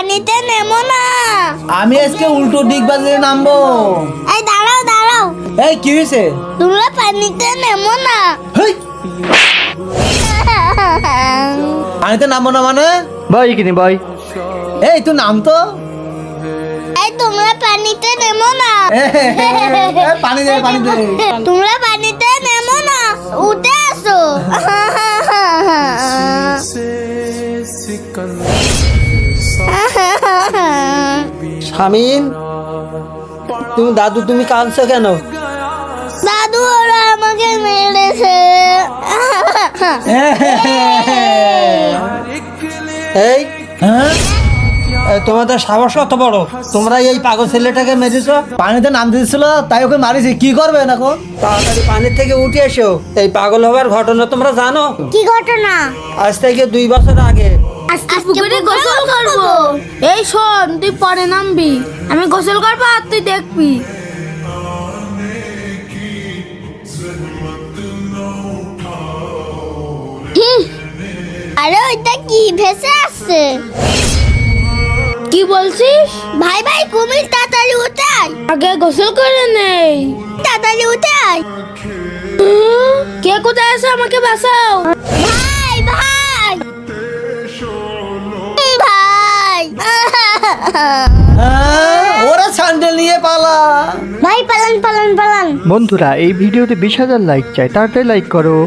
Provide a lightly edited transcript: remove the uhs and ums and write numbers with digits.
পানিতে নেমো না। আমি আজকে উল্টো দিক বাজিয়ে নামবো। এই দাঁড়াও দাঁড়াও, এই কি হয়েছে? তোমরা পানিতে নেমো না। হেই, পানিতে নামবো না মানে? ভাই কিনি ভাই এই তুই নাম তো। এই তোমরা পানিতে নেমো না। পানি দে, পানি দে। তোমরা পানিতে নেমো না, উঠে আসো। শামিম তুমি দাদু তুমি কাঁদছো কেন? দাদু ওরা আমাকে মেরেছে। এই হ্যাঁ? তোমাদের সাহস কত বড়, তোমরা এই পাগল ছেলেটাকে মেরেছো? পানিতে নামতে দিছিল তাই ওকে মারিছি, কি করবেন এখন? তাড়াতাড়ি পানির থেকে উঠে এসো। এই পাগল হবার ঘটনা তোমরা জানো? কি ঘটনা? আজ থেকে 2 বছর আগে আজকে পুকুরে গোসল করবো। এই শোন, তুই পরে নামবি, আমি গোসল করবো আর তুই দেখবি। আরে ওইটা কি ভেসে আসছে? কি বলছিস? ভাই ভাই কুমির, তাড়াতাড়ি উঠে আয়, আগে গোসল করে নেই। তাড়াতাড়ি উঠে আয়। কে কোথায় আছে, আমাকে বাঁচাও। ভাই ভাই ভাই। হ্যাঁ, ওরা স্যান্ডেল নিয়ে পালা। ভাই পালান পালান পালান। বন্ধুরা এই ভিডিওতে 20,000 লাইক চাই, তাড়াতাড়ি লাইক করো।